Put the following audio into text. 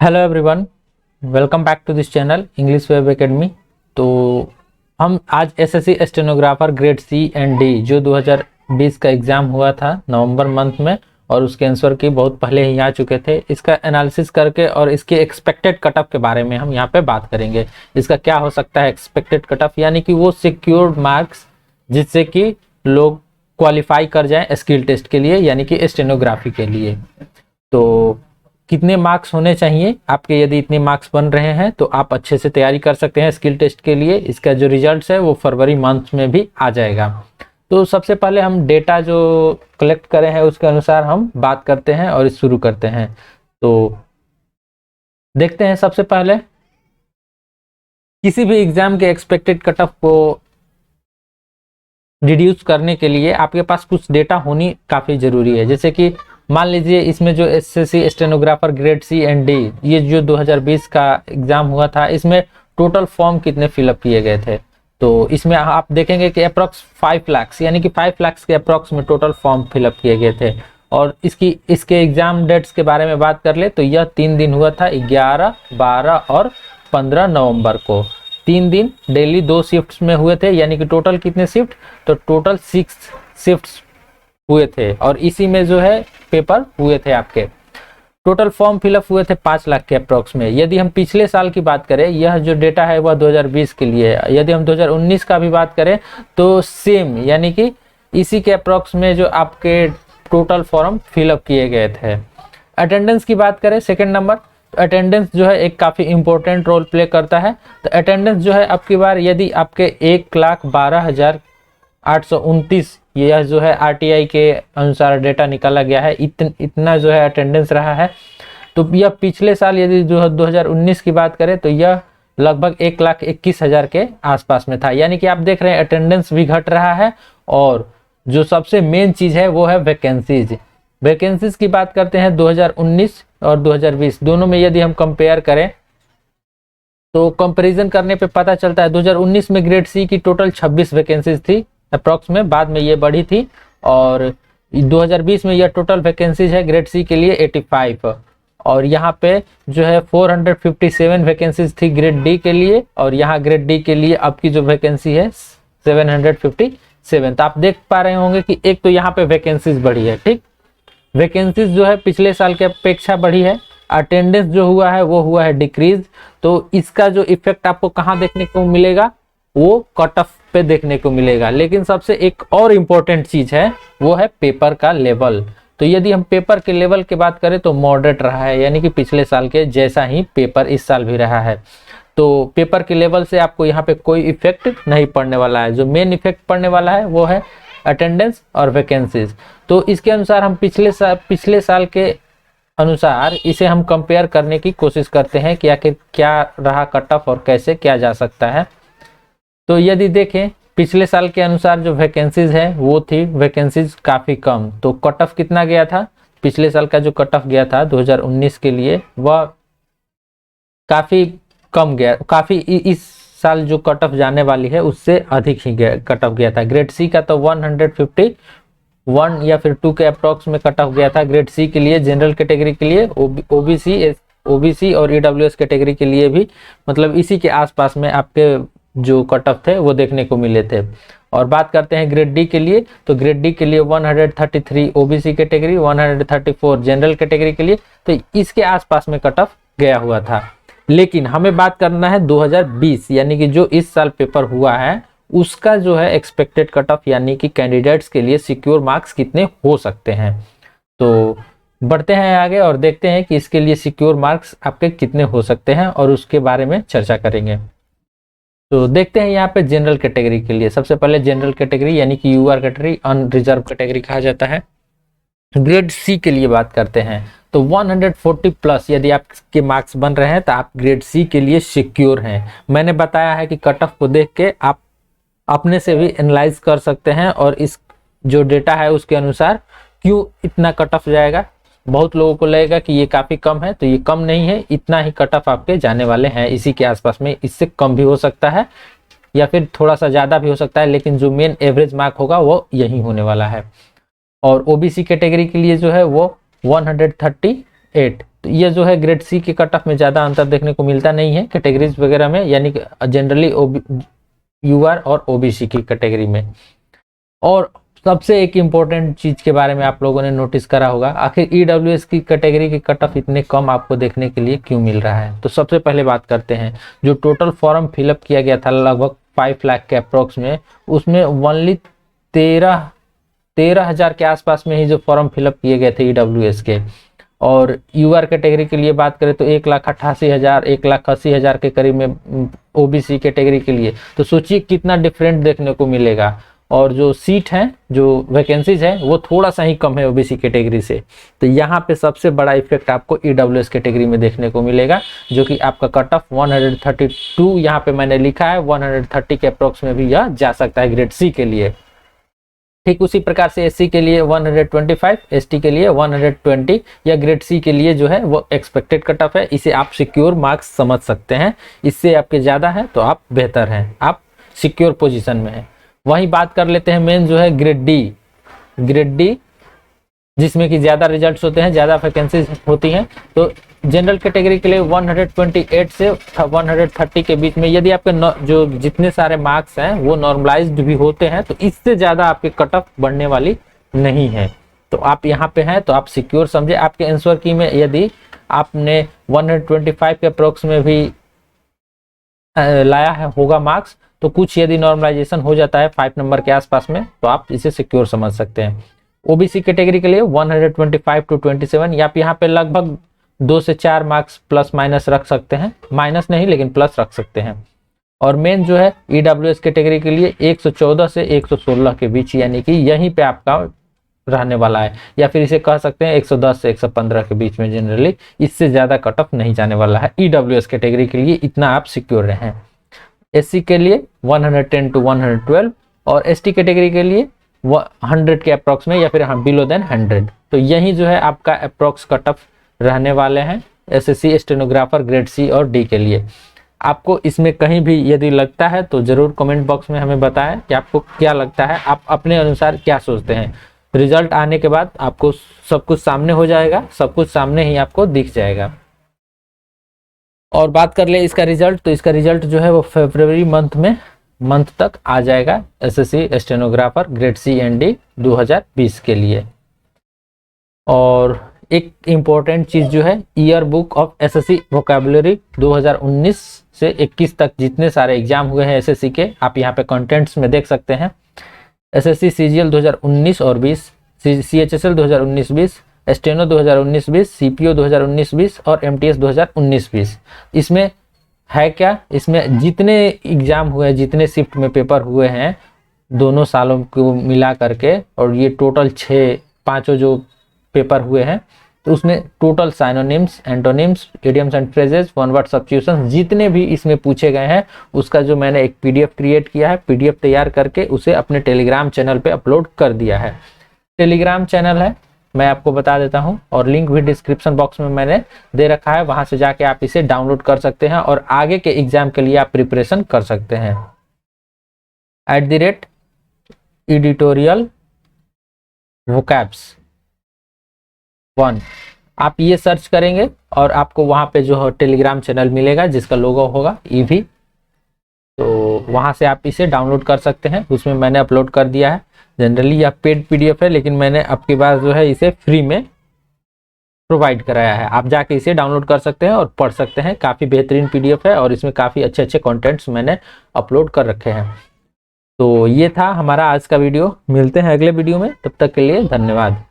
Hello everyone, welcome back to this channel English web academy. तो हम आज SSC stenographer grade C and D जो 2020 का exam हुआ था नवंबर मंथ में, और उसके आंसर की बहुत पहले ही आ चुके थे। इसका एनालिसिस करके और इसके एक्सपेक्टेड कटअप के बारे में हम यहाँ पे बात करेंगे। इसका क्या हो सकता है एक्सपेक्टेड कटअप, यानी कि वो सिक्योर्ड मार्क्स जिससे कि लोग क्वालिफाई कर जाएं स्किल टेस्ट के लिए, यानी कि स्टेनोग्राफी के लिए। तो कितने मार्क्स होने चाहिए आपके, यदि इतने मार्क्स बन रहे हैं तो आप अच्छे से तैयारी कर सकते हैं स्किल टेस्ट के लिए। इसका जो रिजल्ट्स है वो फरवरी मंथ में भी आ जाएगा। तो सबसे पहले हम डेटा जो कलेक्ट करे हैं उसके अनुसार हम बात करते हैं और शुरू करते हैं। तो देखते हैं, सबसे पहले किसी भी एग्जाम के एक्सपेक्टेड कट ऑफ को रिड्यूस करने के लिए आपके पास कुछ डेटा होनी काफ़ी ज़रूरी है। जैसे कि मान लीजिए इसमें जो SSC stenographer grade C and D ये जो 2020 का एग्ज़ाम हुआ था, इसमें टोटल फॉर्म कितने फिलअप किए गए थे। तो इसमें आप देखेंगे कि अप्रॉक्स 5 लाख, यानी कि 5 लाख के अप्रॉक्स में टोटल फॉर्म फिलअप किए गए थे। और इसके एग्ज़ाम डेट्स के बारे में बात कर ले तो यह 3 दिन हुआ था, 11, 12 और 15 नवंबर को। 3 दिन डेली 2 शिफ्ट्स में हुए थे, यानी कि टोटल कितने शिफ्ट, तो टोटल 6 शिफ्ट्स हुए थे। और इसी में जो है पेपर हुए थे आपके। टोटल फॉर्म फिलअप हुए थे 5 लाख के अप्रॉक्स में। यदि हम पिछले साल की बात करें, यह जो डेटा है वह 2020 के लिए है। यदि हम 2019 का भी बात करें तो सेम, यानी कि इसी के अप्रॉक्स में जो आपके टोटल फॉर्म फिलअप किए गए थे। अटेंडेंस की बात करें सेकेंड नंबर, तो अटेंडेंस जो है एक काफ़ी इंपॉर्टेंट रोल प्ले करता है। तो अटेंडेंस जो है आपकी बार यदि आपके 1,12,829 यह जो है आरटीआई के अनुसार डेटा निकाला गया है, इतना जो है अटेंडेंस रहा है। तो यह पिछले साल यदि जो है 2019 की बात करें तो यह लगभग 1,21,000 के आसपास में था। यानी कि आप देख रहे हैं अटेंडेंस भी घट रहा है। और जो सबसे मेन चीज़ है वो है वैकेंसीज। वैकेंसीज की बात करते हैं 2019 और 2020 दोनों में यदि हम कंपेयर करें तो कंपैरिजन करने पे पता चलता है 2019 में ग्रेड सी की टोटल 26 वैकेंसीज थी अप्रॉक्स में, बाद में ये बढ़ी थी। और 2020 में यह टोटल वैकेंसीज है ग्रेड सी के लिए 85। और यहाँ पे जो है 457 वैकेंसीज थी ग्रेड डी के लिए, और यहाँ ग्रेड डी के लिए अब की जो वैकेंसी है 757। तो आप देख पा रहे होंगे कि एक तो यहाँ पे वैकेंसीज बढ़ी है, ठीक, वैकेंसीज जो है पिछले साल के अपेक्षा बढ़ी है। अटेंडेंस जो हुआ है वो हुआ है डिक्रीज। तो इसका जो इफेक्ट आपको कहाँ देखने को मिलेगा, वो कट ऑफ पे देखने को मिलेगा। लेकिन सबसे एक और इम्पोर्टेंट चीज है वो है पेपर का लेवल। तो यदि हम पेपर के लेवल की बात करें तो मॉडरेट रहा है, यानी कि पिछले साल के जैसा ही पेपर इस साल भी रहा है। तो पेपर के लेवल से आपको यहाँ पे कोई इफेक्ट नहीं पड़ने वाला है। जो मेन इफेक्ट पड़ने वाला है वो है अटेंडेंस और वैकेंसीज। तो इसके अनुसार हम पिछले साल के अनुसार इसे हम कंपेयर करने की कोशिश करते हैं कि आखिर क्या रहा कट ऑफ और कैसे क्या जा सकता है। तो यदि देखें पिछले साल के अनुसार जो वैकेंसीज है वो थी वैकेंसीज काफ़ी कम। तो कट ऑफ कितना गया था, पिछले साल का जो कट ऑफ गया था 2019 के लिए वह काफ़ी कम गया, काफ़ी इस साल जो कट ऑफ जाने वाली है उससे अधिक ही कट ऑफ गया था। ग्रेड सी का तो 151 या फिर 2 के अप्रॉक्स में कट ऑफ गया था ग्रेड सी के लिए। जनरल कैटेगरी के लिए ओबीसी और ईडब्ल्यूएस कैटेगरी के लिए भी मतलब इसी के आसपास में आपके जो कट ऑफ थे वो देखने को मिले थे। और बात करते हैं ग्रेड डी के लिए, तो ग्रेड डी के लिए 133 ओबीसी कैटेगरी, 134 जनरल कैटेगरी के लिए, तो इसके आसपास में कट ऑफ गया हुआ था। लेकिन हमें बात करना है 2020, यानी कि जो इस साल पेपर हुआ है उसका जो है एक्सपेक्टेड कट ऑफ, यानी कि कैंडिडेट्स के लिए सिक्योर मार्क्स कितने हो सकते हैं। तो बढ़ते हैं आगे और देखते हैं कि इसके लिए सिक्योर मार्क्स आपके कितने हो सकते हैं और उसके बारे में चर्चा करेंगे। तो देखते हैं यहाँ पे जनरल कैटेगरी के लिए। सबसे पहले जनरल कैटेगरी यानी कि यूआर कैटेगरी, अनरिजर्व कैटेगरी कहा जाता है। ग्रेड सी के लिए बात करते हैं तो 140 प्लस यदि आपके मार्क्स बन रहे हैं तो आप ग्रेड सी के लिए सिक्योर हैं। मैंने बताया है कि कट ऑफ को देख के आप अपने से भी एनालाइज कर सकते हैं और इस जो डेटा है उसके अनुसार क्यों इतना कट ऑफ जाएगा। बहुत लोगों को लगेगा कि ये काफ़ी कम है, तो ये कम नहीं है, इतना ही कट ऑफ आपके जाने वाले हैं, इसी के आसपास में। इससे कम भी हो सकता है या फिर थोड़ा सा ज़्यादा भी हो सकता है, लेकिन जो मेन एवरेज मार्क होगा वो यही होने वाला है। और ओबीसी कैटेगरी के लिए जो है वो 130 8। तो ये जो है ग्रेड सी के कट ऑफ में ज़्यादा अंतर देखने को मिलता नहीं है कैटेगरीज वगैरह में, यानी कि जनरली यूआर और ओबीसी की कैटेगरी में। और सबसे एक इम्पोर्टेंट चीज़ के बारे में आप लोगों ने नोटिस करा होगा, आखिर ईडब्ल्यूएस की कैटेगरी के कट ऑफ इतने कम आपको देखने के लिए क्यों मिल रहा है। तो सबसे पहले बात करते हैं, जो टोटल फॉर्म फिलअप किया गया था लगभग 5 लाख के अप्रोक्स में, उसमें ओनली 13,000 के आसपास में ही जो फॉर्म फिलअप किए गए थे ईडब्ल्यूएस के। और यूआर कैटेगरी के लिए बात करें तो 1,88,000 1,80,000 के करीब में ओबीसी कैटेगरी के लिए। तो सोचिए कितना डिफरेंट देखने को मिलेगा। और जो सीट हैं, जो वैकेंसीज हैं, वो थोड़ा सा ही कम है ओबीसी कैटेगरी से। तो यहाँ पे सबसे बड़ा इफेक्ट आपको ईडब्ल्यूएस कैटेगरी में देखने को मिलेगा, जो कि आपका कट ऑफ 132 यहाँ पे मैंने लिखा है, 130 के अप्रोक्स में भी यह जा सकता है ग्रेड सी के लिए। ठीक उसी प्रकार से एससी के लिए 125, एसटी के लिए 120 या ग्रेड सी के लिए जो है वो एक्सपेक्टेड कट ऑफ है। इसे आप सिक्योर मार्क्स समझ सकते हैं। इससे आपके ज़्यादा है तो आप बेहतर हैं, आप सिक्योर पोजीशन में हैं। वहीं बात कर लेते हैं मेन जो है ग्रेड डी, जिसमें कि ज़्यादा रिजल्ट्स होते हैं, ज़्यादा वैकेंसीज होती हैं। तो जनरल कैटेगरी के लिए 128 से 130 के बीच में यदि आपके जो जितने सारे मार्क्स हैं वो नॉर्मलाइज्ड भी होते हैं, तो इससे ज़्यादा आपके कट ऑफ बढ़ने वाली नहीं है। तो आप यहाँ पे हैं तो आप सिक्योर समझे। आपके आंसर की में यदि आपने 125 के अप्रोक्स में भी लाया है होगा मार्क्स, तो कुछ यदि नॉर्मलाइजेशन हो जाता है 5 नंबर के आसपास में, तो आप इसे सिक्योर समझ सकते हैं। ओबीसी कैटेगरी के लिए 125 to 27, या आप यहाँ पे लगभग 2 से 4 मार्क्स प्लस माइनस रख सकते हैं, माइनस नहीं लेकिन प्लस रख सकते हैं। और मेन जो है ईडब्ल्यूएस कैटेगरी के लिए 114 से 116 के बीच, यानी कि यहीं पे आपका रहने वाला है, या फिर इसे कह सकते हैं 110 से 115 के बीच में जनरली। इससे ज़्यादा कट ऑफ नहीं जाने वाला है ईडब्ल्यूएस कैटेगरी के लिए, इतना आप सिक्योर रहें। एससी के लिए 110 to 112 और एसटी कैटेगरी के लिए 100 के अप्रॉक्स में, या फिर बिलो देन 100। तो यही जो है आपका अप्रॉक्स कट ऑफ रहने वाले हैं एसएससी स्टेनोग्राफर ग्रेड सी और डी के लिए। आपको इसमें कहीं भी यदि लगता है तो ज़रूर कमेंट बॉक्स में हमें बताएं कि आपको क्या लगता है, आप अपने अनुसार क्या सोचते हैं। रिजल्ट आने के बाद आपको सब कुछ सामने हो जाएगा, सब कुछ सामने ही आपको दिख जाएगा। और बात कर ले इसका रिजल्ट, तो इसका रिजल्ट जो है वो फरवरी मंथ तक आ जाएगा SSC stenographer grade C and D 2020 के लिए। और एक इम्पॉर्टेंट चीज़ जो है, year book of SSC vocabulary 2019 से 21 तक जितने सारे एग्जाम हुए हैं एसएससी के, आप यहाँ पे कंटेंट्स में देख सकते हैं। एसएससी सीजीएल 2019 और 20, सीएचएसएल 2019-20, स्टेनो 2019-20, सीपीओ 2019-20 और एमटीएस 2019-20। इसमें है क्या, इसमें जितने एग्जाम हुए, जितने शिफ्ट में पेपर हुए हैं दोनों सालों को मिला करके, और ये टोटल 5 जो पेपर हुए हैं, तो उसमें total synonyms, antonyms, idioms and phrases, one word substitutions जितने भी इसमें पूछे गए हैं, उसका जो मैंने एक पीडीएफ क्रिएट किया है, पीडीएफ तैयार करके उसे अपने टेलीग्राम चैनल पे अपलोड कर दिया है। टेलीग्राम चैनल है, मैं आपको बता देता हूं, और लिंक भी डिस्क्रिप्शन बॉक्स में मैंने दे रखा है, वहां से जाके आप इसे डाउनलोड कर सकते हैं और आगे के एग्जाम के लिए आप प्रिपरेशन कर सकते हैं। @editorial vocabs 1 आप ये सर्च करेंगे और आपको वहां पे जो है टेलीग्राम चैनल मिलेगा जिसका लोगो होगा ईवी, तो वहां से आप इसे डाउनलोड कर सकते हैं। उसमें मैंने अपलोड कर दिया है। जनरली यह पेड पीडीएफ है, लेकिन मैंने आपके पास जो है इसे फ्री में प्रोवाइड कराया है। आप जाके इसे डाउनलोड कर सकते हैं और पढ़ सकते हैं। काफ़ी बेहतरीन पीडीएफ है और इसमें काफ़ी अच्छे अच्छे कंटेंट्स मैंने अपलोड कर रखे हैं। तो ये था हमारा आज का वीडियो। मिलते हैं अगले वीडियो में, तब तक के लिए धन्यवाद।